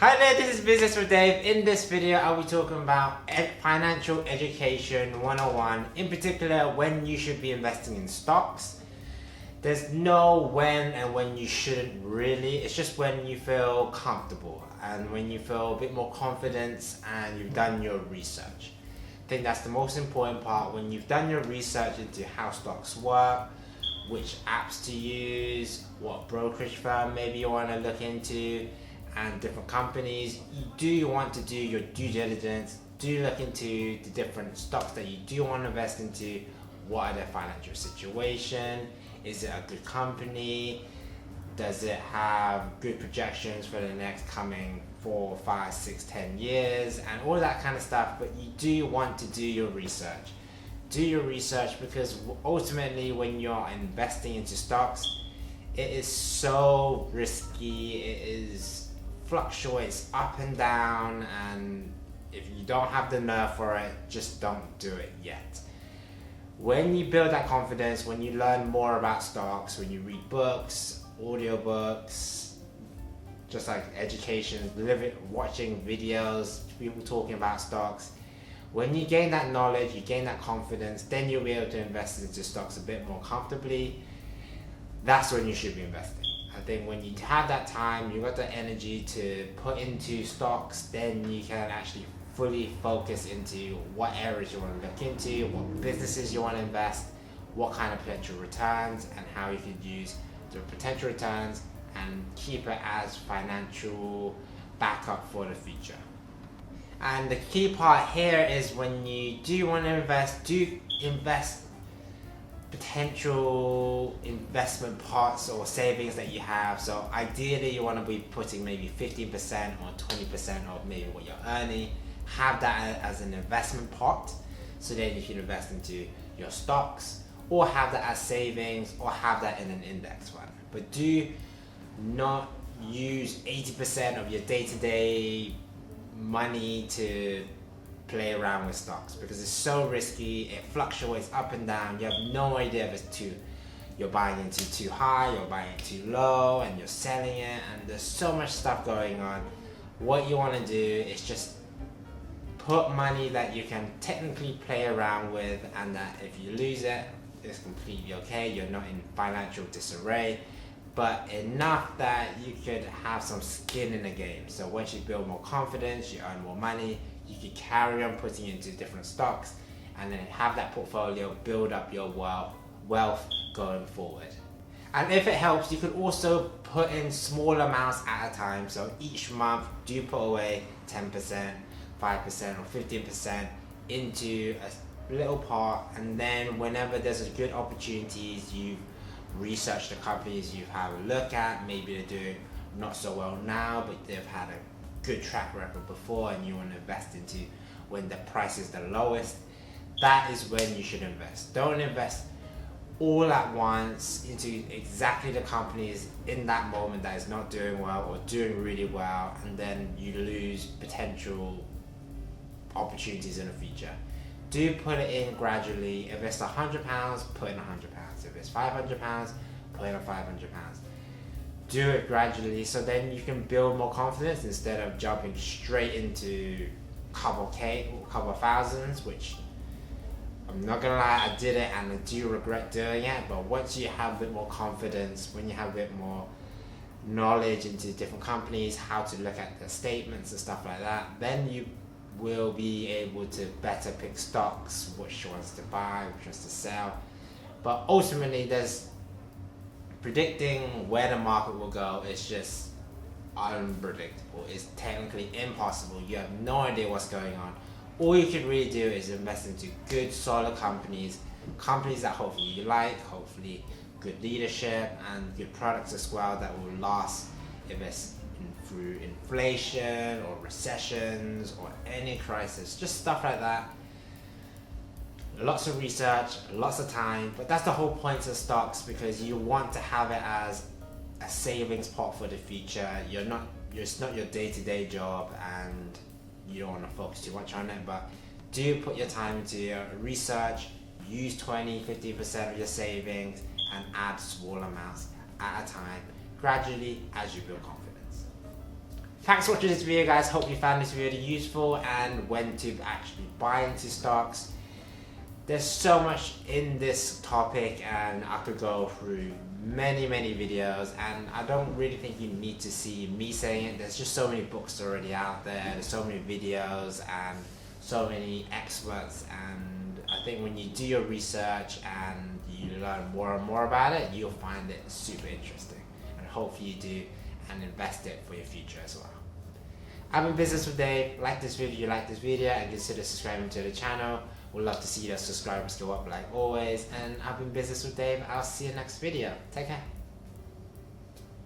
Hi there, this is Business with Dave. In this video, I'll be talking about financial education 101, in particular when you should be investing in stocks. There's no when and when you shouldn't really, it's just when you feel comfortable and when you feel a bit more confidence and you've done your research. I think that's the most important part. When you've done your research into how stocks work, which apps to use, what brokerage firm maybe you want to look into, and different companies, you do want to do your due diligence, do look into the different stocks that you do want to invest into. What are their financial situation? Is it a good company? Does it have good projections for the next coming 4, 5, 6, 10 years? And all that kind of stuff. But you do want to do your research. Do your research because ultimately when you're investing into stocks, it is so risky. Fluctuates up and down, and if you don't have the nerve for it, just don't do it yet. When you build that confidence, when you learn more about stocks, when you read books, audiobooks, just like education, watching videos, people talking about stocks, when you gain that knowledge, you gain that confidence, then you'll be able to invest into stocks a bit more comfortably. That's when you should be investing. I think when you have that time, you've got the energy to put into stocks, then you can actually fully focus into what areas you want to look into, what businesses you want to invest, what kind of potential returns, and how you could use the potential returns and keep it as financial backup for the future. And the key part here is when you do want to invest, do invest potential investment pots or savings that you have. So ideally you want to be putting maybe 15% or 20% of maybe what you're earning. Have that as an investment pot, so then you can invest into your stocks, or have that as savings, or have that in an index fund. But do not use 80% of your day-to-day money to play around with stocks, because it's so risky. It fluctuates up and down. You have no idea if you're buying into too high, you're buying too low, and you're selling it, and there's so much stuff going on. What you want to do is just put money that you can technically play around with, and that if you lose it, it's completely okay. You're not in financial disarray, but enough that you could have some skin in the game. So once you build more confidence, you earn more money, you can carry on putting into different stocks and then have that portfolio build up your wealth going forward. And if it helps, you could also put in small amounts at a time. So each month, do put away 10%, 5% or 15% into a little pot, and then whenever there's a good opportunities, you've researched the companies you've had a look at, maybe they're doing not so well now, but they've had a good track record before, and you want to invest into when the price is the lowest. That is when you should invest. Don't invest all at once into exactly the companies in that moment that is not doing well or doing really well, and then you lose potential opportunities in the future. Do put it in gradually. If it's £100, put in £100. If it's £500, put in £500. Do it gradually, so then you can build more confidence instead of jumping straight into couple K or couple thousands, which I'm not gonna lie, I did it and I do regret doing it. But once you have a bit more confidence, when you have a bit more knowledge into different companies, how to look at the statements and stuff like that, then you will be able to better pick stocks, which ones to buy, which ones to sell. But ultimately, predicting where the market will go is just unpredictable. It's technically impossible. You have no idea what's going on. All you can really do is invest into good, solid companies that hopefully you like, hopefully good leadership and good products as well that will last if it's through inflation or recessions or any crisis, just stuff like that. Lots of research, lots of time, but that's the whole point of stocks, because you want to have it as a savings pot for the future. It's not your day-to-day job, and you don't want to focus too much on it, but do put your time into your research. Use 20-50% of your savings and add small amounts at a time, gradually as you build confidence. Thanks for watching this video, guys. Hope you found this video useful and when to actually buy into stocks. There's so much in this topic and I could go through many videos, and I don't really think you need to see me saying it. There's just so many books already out there, there's so many videos and so many experts, and I think when you do your research and you learn more and more about it, you'll find it super interesting, and hopefully you do and invest it for your future as well. I've been Business with Dave. Like this video, and consider subscribing to the channel. We'd love to see your subscribers go up like always. And I've been Business with Dave. I'll see you next video. Take care.